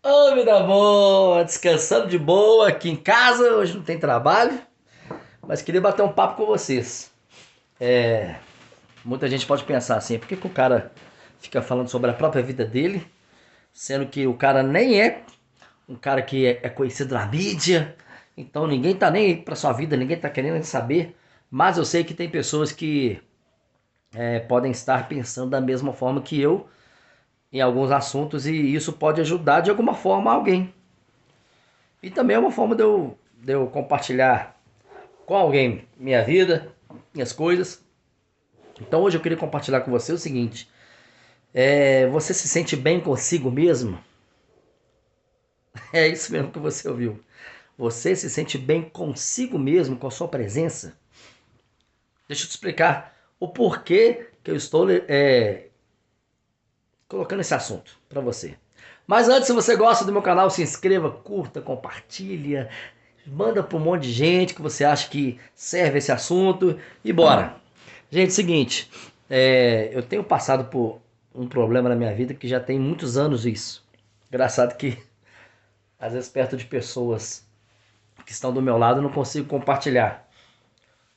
Ô, vida boa, descansando de boa aqui em casa. Hoje não tem trabalho, mas queria bater um papo com vocês. Muita gente pode pensar assim, por que que o cara fica falando sobre a própria vida dele, sendo que o cara nem é um cara que é conhecido na mídia, então ninguém tá nem aí pra sua vida, ninguém tá querendo saber, mas eu sei que tem pessoas que podem estar pensando da mesma forma que eu em alguns assuntos e isso pode ajudar de alguma forma alguém. E também é uma forma de eu compartilhar com alguém minha vida, minhas coisas. Então hoje eu queria compartilhar com você o seguinte: você se sente bem consigo mesmo? É isso mesmo que você ouviu. Você se sente bem consigo mesmo, com a sua presença? Deixa eu te explicar o porquê que eu estou colocando esse assunto para você. Mas antes, se você gosta do meu canal, se inscreva, curta, compartilha, manda para um monte de gente que você acha que serve esse assunto e bora. Gente, seguinte, eu tenho passado por um problema na minha vida que já tem muitos anos isso. Engraçado que às vezes perto de pessoas que estão do meu lado eu não consigo compartilhar.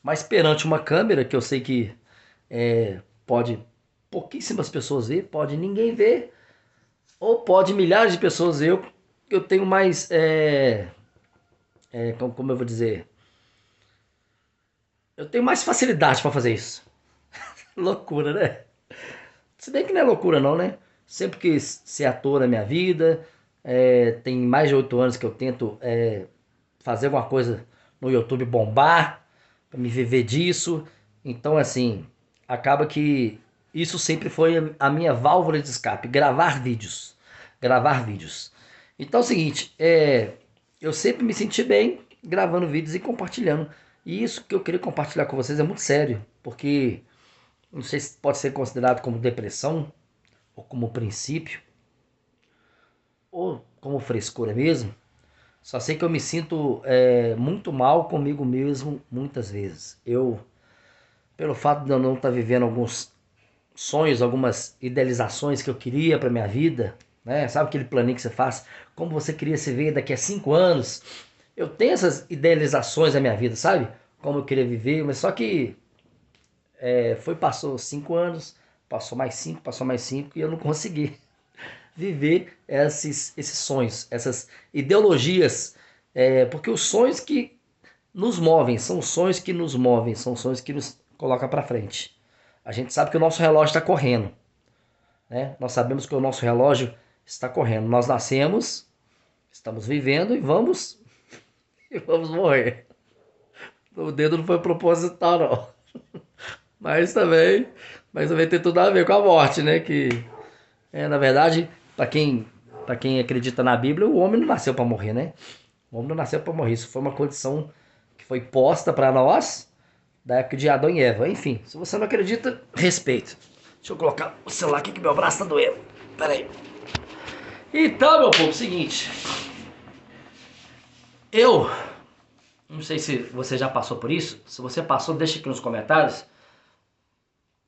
Mas perante uma câmera que eu sei que pode pouquíssimas pessoas ver, pode ninguém ver, ou pode milhares de pessoas ver, eu tenho mais, como eu vou dizer, eu tenho mais facilidade para fazer isso. Loucura, né? Se bem que não é loucura não, né? Sempre quis ser ator na minha vida. Tem mais de 8 anos que eu tento fazer alguma coisa no YouTube bombar, pra me viver disso. Então, assim, acaba que isso sempre foi a minha válvula de escape, gravar vídeos. Gravar vídeos. Então é o seguinte, eu sempre me senti bem gravando vídeos e compartilhando. E isso que eu queria compartilhar com vocês é muito sério, porque não sei se pode ser considerado como depressão, ou como princípio, ou como frescura mesmo. Só sei que eu me sinto muito mal comigo mesmo muitas vezes. Pelo fato de eu não estar vivendo alguns sonhos, algumas idealizações que eu queria para minha vida, né? Sabe aquele planinho que você faz? Como você queria se ver daqui a 5 anos? Eu tenho essas idealizações na minha vida, sabe? Como eu queria viver, mas só que passou 5 anos, passou mais cinco, passou mais cinco e eu não consegui viver esses sonhos, essas ideologias, porque os sonhos que nos movem, são os sonhos que nos movem, são os sonhos que nos colocam para frente. A gente sabe que o nosso relógio está correndo, né? Nós sabemos que o nosso relógio está correndo. Nós nascemos, estamos vivendo e vamos e vamos morrer. O dedo não foi proposital, não. Mas também, mas também tem tudo a ver com a morte, né? Que na verdade, para quem acredita na Bíblia, o homem não nasceu para morrer, né? O homem não nasceu para morrer. Isso foi uma condição que foi posta para nós da época de Adão e Eva. Enfim, se você não acredita, respeito. Deixa eu colocar o celular aqui que meu braço tá doendo. Pera aí. Então, meu povo, seguinte. Eu não sei se você já passou por isso. Se você passou, deixa aqui nos comentários.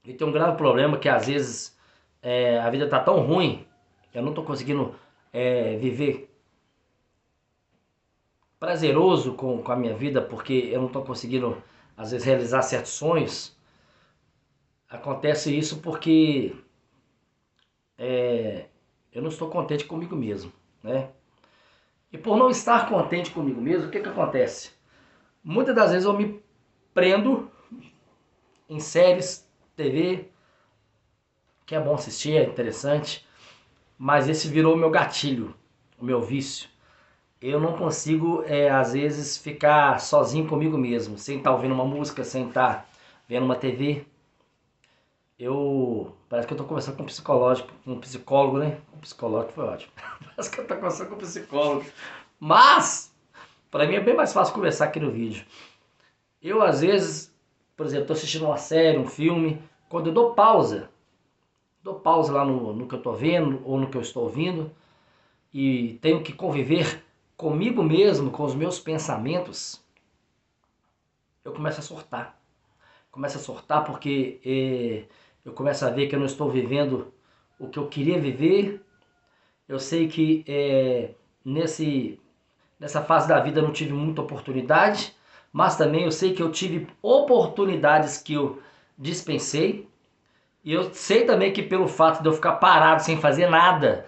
E tem um grave problema que às vezes a vida tá tão ruim, eu não tô conseguindo viver prazeroso com a minha vida, porque eu não estou conseguindo, às vezes, realizar certos sonhos. Acontece isso porque eu não estou contente comigo mesmo, né? E por não estar contente comigo mesmo, o que que acontece? Muitas das vezes eu me prendo em séries, TV, que é bom assistir, é interessante, mas esse virou o meu gatilho, o meu vício. Eu não consigo, às vezes, ficar sozinho comigo mesmo, sem estar ouvindo uma música, sem estar vendo uma TV. Parece que eu tô conversando com um psicólogo, né? Um psicólogo foi ótimo. Parece que eu tô conversando com um psicólogo. Mas, pra mim é bem mais fácil conversar aqui no vídeo. Eu, às vezes, por exemplo, tô assistindo uma série, um filme, quando eu dou pausa lá no que eu tô vendo ou no que eu estou ouvindo, e tenho que conviver comigo mesmo, com os meus pensamentos, eu começo a surtar. Começo a surtar porque eu começo a ver que eu não estou vivendo o que eu queria viver Eu sei que nessa fase da vida eu não tive muita oportunidade, mas também eu sei que eu tive oportunidades que eu dispensei. E eu sei também que pelo fato de eu ficar parado sem fazer nada,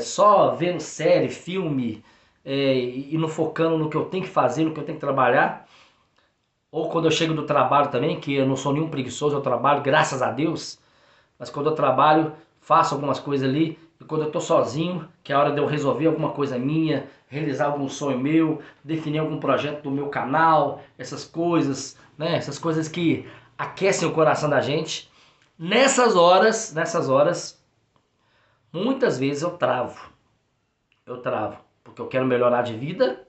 só vendo série, filme, e não focando no que eu tenho que fazer, no que eu tenho que trabalhar, ou quando eu chego do trabalho também, que eu não sou nenhum preguiçoso, eu trabalho, graças a Deus, mas quando eu trabalho, faço algumas coisas ali, e quando eu tô sozinho, que é a hora de eu resolver alguma coisa minha, realizar algum sonho meu, definir algum projeto do meu canal, essas coisas, né? Essas coisas que aquecem o coração da gente. Nessas horas, muitas vezes eu travo. Eu travo, porque eu quero melhorar de vida.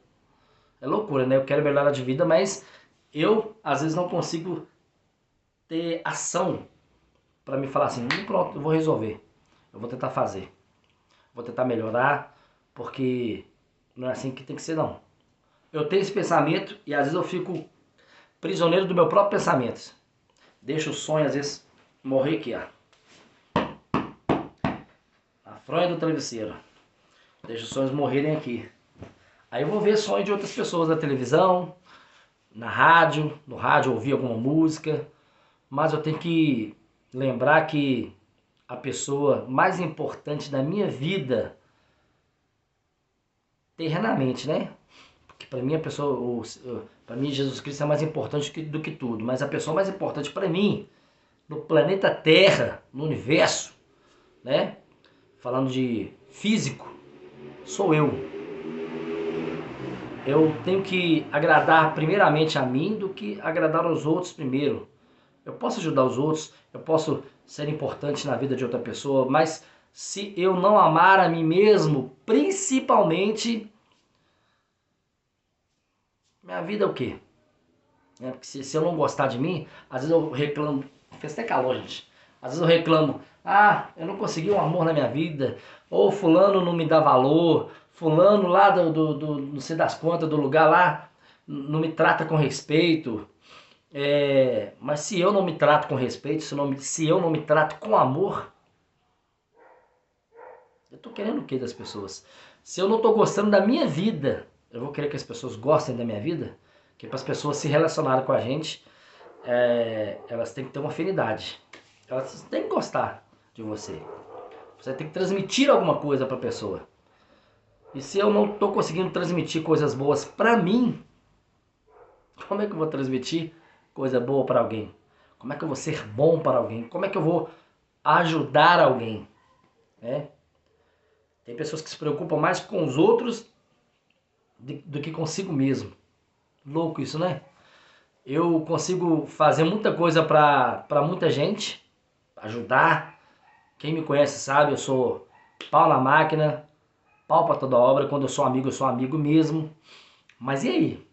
É loucura, né? Eu quero melhorar de vida, mas eu às vezes não consigo ter ação para me falar assim, pronto, eu vou resolver. Eu vou tentar fazer. Vou tentar melhorar, porque não é assim que tem que ser não. Eu tenho esse pensamento e às vezes eu fico prisioneiro do meu próprio pensamento. Deixo o sonho às vezes morrer aqui, ó. A fronha do travesseiro. Deixo os sonhos morrerem aqui. Aí eu vou ver sonhos de outras pessoas na televisão, na rádio, no rádio ouvir alguma música, mas eu tenho que lembrar que a pessoa mais importante da minha vida, terrenamente, né? Que para mim a pessoa, para mim Jesus Cristo é mais importante do que tudo, mas a pessoa mais importante para mim no planeta Terra, no universo, né? Falando de físico, sou eu. Eu tenho que agradar primeiramente a mim do que agradar aos outros primeiro. Eu posso ajudar os outros, eu posso ser importante na vida de outra pessoa, mas se eu não amar a mim mesmo, principalmente, minha vida é o quê? Porque se eu não gostar de mim, às vezes eu reclamo, fez até calor, gente. Às vezes eu reclamo, eu não consegui um amor na minha vida, ou fulano não me dá valor, fulano lá não sei das contas, do lugar lá, não me trata com respeito. Mas se eu não me trato com respeito, se eu não me trato com amor, eu tô querendo o que das pessoas? Se eu não tô gostando da minha vida, eu vou querer que as pessoas gostem da minha vida? Que para as pessoas se relacionarem com a gente, elas têm que ter uma afinidade. Elas têm que gostar de você. Você tem que transmitir alguma coisa para a pessoa. E se eu não estou conseguindo transmitir coisas boas para mim, como é que eu vou transmitir coisa boa para alguém? Como é que eu vou ser bom para alguém? Como é que eu vou ajudar alguém? Né? Tem pessoas que se preocupam mais com os outros do que consigo mesmo. Louco isso, né? Eu consigo fazer muita coisa para muita gente, ajudar. Quem me conhece sabe, eu sou pau na máquina, pau para toda obra. Quando eu sou amigo mesmo. Mas e aí?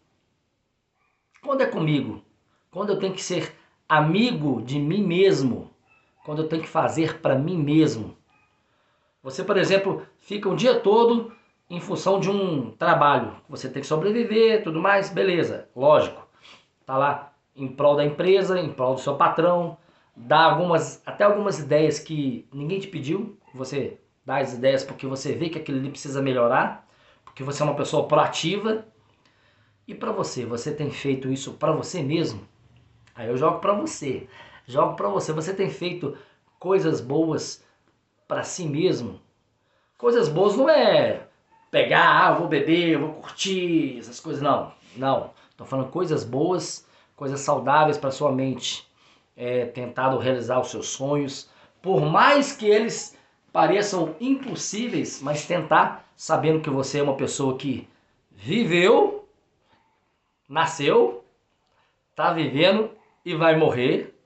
Quando é comigo? Quando eu tenho que ser amigo de mim mesmo? Quando eu tenho que fazer para mim mesmo? Você, por exemplo, fica o dia todo em função de um trabalho. Você tem que sobreviver, tudo mais, beleza, lógico. Tá lá em prol da empresa, em prol do seu patrão, dá até algumas ideias que ninguém te pediu, você dá as ideias porque você vê que aquilo ali precisa melhorar, porque você é uma pessoa proativa. E para você, você tem feito isso para você mesmo? Aí eu jogo para você. Jogo para você. Você tem feito coisas boas para si mesmo? Coisas boas não é pegar, vou beber, vou curtir, essas coisas não. Não. Tô falando coisas boas, coisas saudáveis para sua mente. Tentado realizar os seus sonhos, por mais que eles pareçam impossíveis, mas tentar, sabendo que você é uma pessoa que viveu, nasceu, tá vivendo e vai morrer,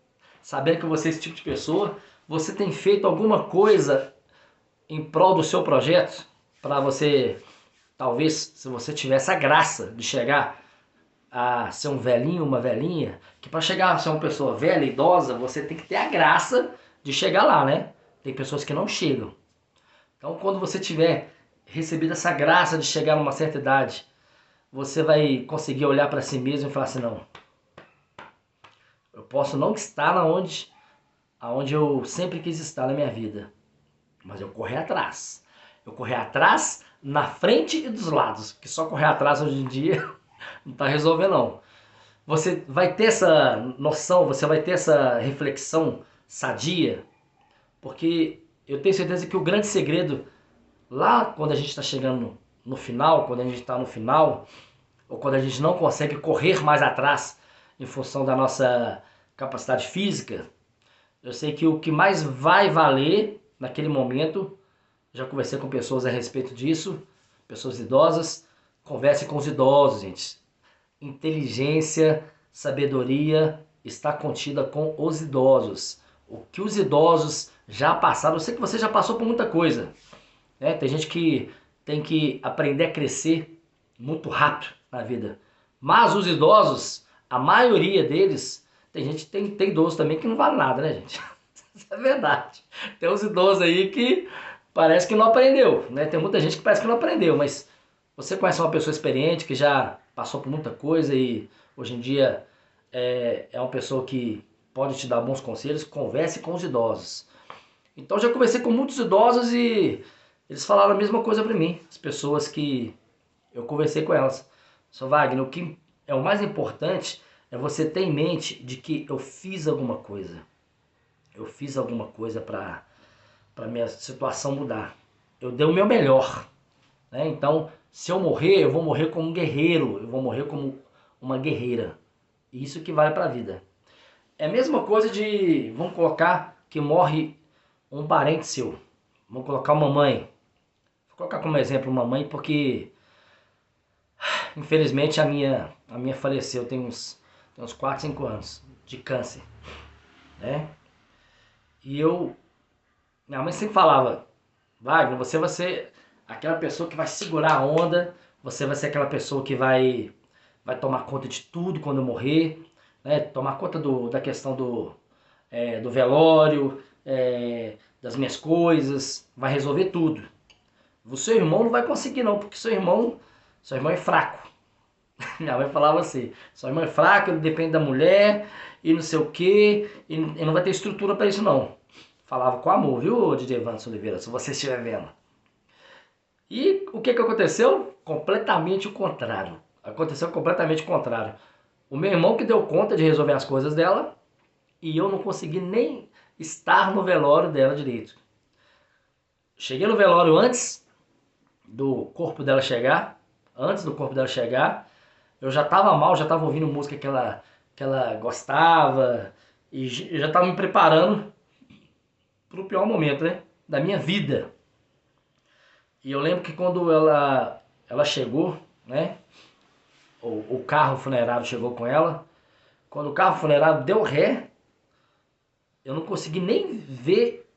sabendo que você é esse tipo de pessoa, você tem feito alguma coisa em prol do seu projeto para você, talvez, se você tivesse a graça de chegar a ser um velhinho, uma velhinha, que para chegar a ser uma pessoa velha, idosa, você tem que ter a graça de chegar lá, né? Tem pessoas que não chegam. Então, quando você tiver recebido essa graça de chegar numa certa idade, você vai conseguir olhar para si mesmo e falar assim, não, eu posso não estar aonde eu sempre quis estar na minha vida, mas eu correr atrás. Eu correr atrás, na frente e dos lados. Que só correr atrás hoje em dia não está resolvendo não. Você vai ter essa noção, você vai ter essa reflexão sadia, porque eu tenho certeza que o grande segredo, lá quando a gente está chegando no final, quando a gente está no final, ou quando a gente não consegue correr mais atrás em função da nossa capacidade física, eu sei que o que mais vai valer naquele momento, já conversei com pessoas a respeito disso, pessoas idosas, converse com os idosos, gente. Inteligência, sabedoria está contida com os idosos. O que os idosos já passaram, eu sei que você já passou por muita coisa, né? Tem gente que tem que aprender a crescer muito rápido na vida. Mas os idosos, a maioria deles, tem gente, tem idoso também que não vale nada, né, gente? Isso é verdade. Tem uns idosos aí que parece que não aprendeu, né? Tem muita gente que parece que não aprendeu, mas você conhece uma pessoa experiente que já passou por muita coisa e hoje em dia é uma pessoa que pode te dar bons conselhos, converse com os idosos. Então já conversei com muitos idosos e eles falaram a mesma coisa para mim, as pessoas que eu conversei com elas. Sr. Wagner, o que é o mais importante é você ter em mente de que eu fiz alguma coisa. Eu fiz alguma coisa para minha situação mudar. Eu dei o meu melhor, né? Então, se eu morrer, eu vou morrer como um guerreiro, eu vou morrer como uma guerreira. Isso que vale para a vida. É a mesma coisa de, vamos colocar que morre um parente seu. Vamos colocar uma mãe. Vou colocar como exemplo uma mãe porque infelizmente a minha faleceu tem uns 4, 5 anos de câncer, né? E minha mãe sempre falava, Wagner, você vai ser aquela pessoa que vai segurar a onda, você vai ser aquela pessoa que vai tomar conta de tudo quando eu morrer, né? Tomar conta da questão do velório, das minhas coisas, vai resolver tudo. O seu irmão não vai conseguir não, porque seu irmão é fraco. Minha mãe falava assim, seu irmão é fraco, ele depende da mulher e não sei o que, e não vai ter estrutura para isso não. Falava com amor, viu, DJ Vanessa Oliveira, se você estiver vendo. E o que aconteceu? Completamente o contrário. Aconteceu completamente o contrário. O meu irmão que deu conta de resolver as coisas dela e eu não consegui nem estar no velório dela direito. Cheguei no velório antes do corpo dela chegar, eu já estava mal, já estava ouvindo música que ela gostava e já estava me preparando para o pior momento, né, da minha vida. E eu lembro que quando ela chegou, né, o carro funerário chegou com ela, quando o carro funerário deu ré, eu não consegui nem ver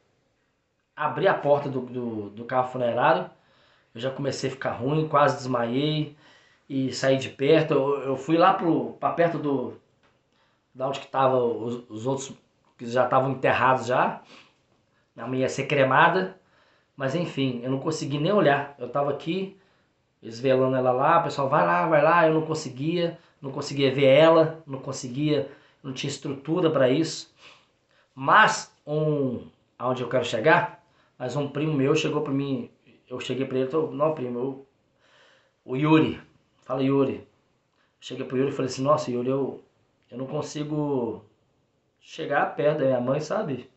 abrir a porta do carro funerário. Eu já comecei a ficar ruim, quase desmaiei e saí de perto. Eu fui lá para perto da onde que tava os outros que já estavam enterrados já. A minha ia ser cremada, mas enfim, eu não consegui nem olhar. Eu tava aqui, eles velando ela lá, o pessoal vai lá, eu não conseguia ver ela, não tinha estrutura para isso. Mas aonde eu quero chegar, mas um primo meu chegou para mim, eu cheguei para ele, não primo, o Yuri, fala Yuri. Cheguei pro Yuri e falei assim, nossa Yuri, eu não consigo chegar perto da minha mãe, sabe?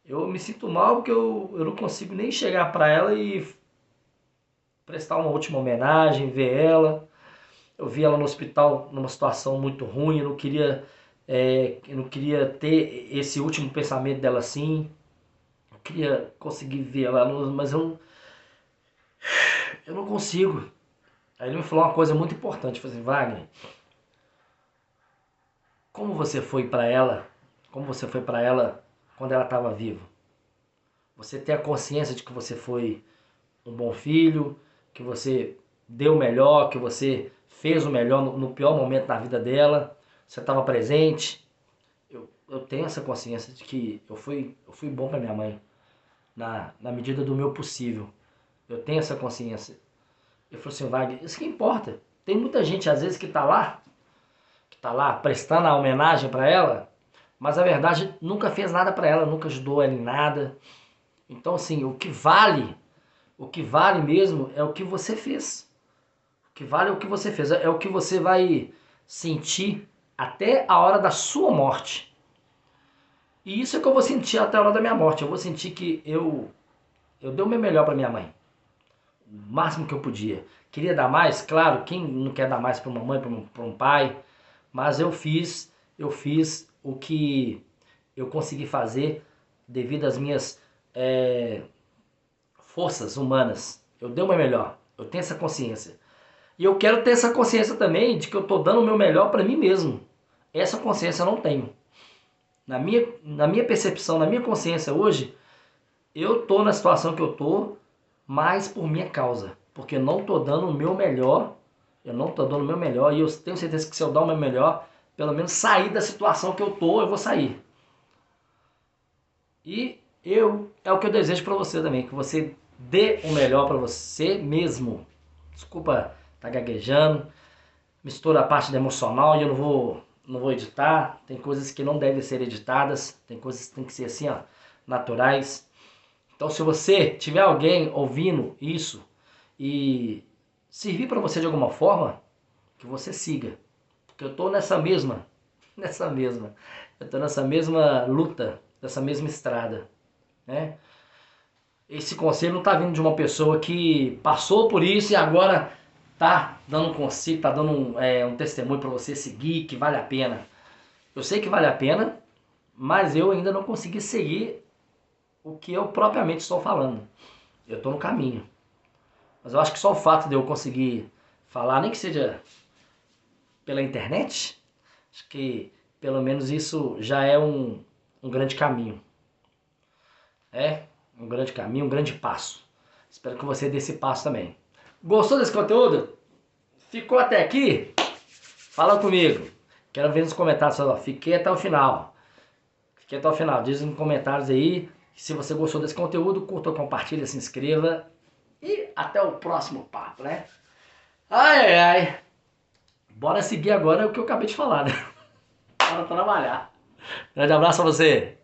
Eu me sinto mal porque eu não consigo nem chegar para ela e prestar uma última homenagem, ver ela. Eu vi ela no hospital numa situação muito ruim, eu não queria ter esse último pensamento dela assim. Eu queria conseguir ver ela, mas eu não consigo. Aí ele me falou uma coisa muito importante, falou assim, Wagner, como você foi para ela, como você foi para ela quando ela estava viva? Você tem a consciência de que você foi um bom filho, que você deu o melhor, que você fez o melhor no pior momento da vida dela, você estava presente. Eu tenho essa consciência de que eu fui bom para minha mãe, na medida do meu possível. Eu tenho essa consciência. Ele falou assim, Wagner, isso que importa. Tem muita gente às vezes que está lá prestando a homenagem para ela, mas a verdade nunca fez nada para ela, nunca ajudou ela em nada. Então, assim, o que vale mesmo é o que você fez. O que vale é o que você fez, é o que você vai sentir até a hora da sua morte. E isso é que eu vou sentir até a hora da minha morte. Eu vou sentir que eu dei o meu melhor para minha mãe. O máximo que eu podia. Queria dar mais? Claro, quem não quer dar mais para uma mãe, para um pai? Mas eu fiz o que eu consegui fazer devido às minhas forças humanas. Eu dei o meu melhor. Eu tenho essa consciência. E eu quero ter essa consciência também de que eu estou dando o meu melhor para mim mesmo. Essa consciência eu não tenho. Na minha percepção, na minha consciência hoje, eu estou na situação que eu estou, mas por minha causa. Porque eu não estou dando o meu melhor. Eu não estou dando o meu melhor. E eu tenho certeza que se eu dar o meu melhor, pelo menos sair da situação que eu estou, eu vou sair. E é o que eu desejo para você também, que você dê o melhor para você mesmo. Desculpa tá gaguejando, mistura a parte do emocional e eu não vou editar. Tem coisas que não devem ser editadas, tem coisas que tem que ser assim, ó, naturais. Então, se você tiver alguém ouvindo isso e servir para você de alguma forma, que você siga. Porque eu tô eu tô nessa mesma luta, nessa mesma estrada, né? Esse conselho não tá vindo de uma pessoa que passou por isso e agora tá dando um conselho, tá dando um testemunho para você seguir, que vale a pena. Eu sei que vale a pena, mas eu ainda não consegui seguir o que eu propriamente estou falando. Eu estou no caminho. Mas eu acho que só o fato de eu conseguir falar, nem que seja pela internet, acho que pelo menos isso já é um grande caminho. É um grande caminho, um grande passo. Espero que você dê esse passo também. Gostou desse conteúdo? Ficou até aqui? Fala comigo. Quero ver nos comentários. Ó, fiquei até o final. Fiquei até o final. Diz nos comentários aí se você gostou desse conteúdo. Curta, compartilha, se inscreva. E até o próximo papo, né? Ai, ai, ai. Bora seguir agora o que eu acabei de falar, né? Bora trabalhar. Grande abraço pra você.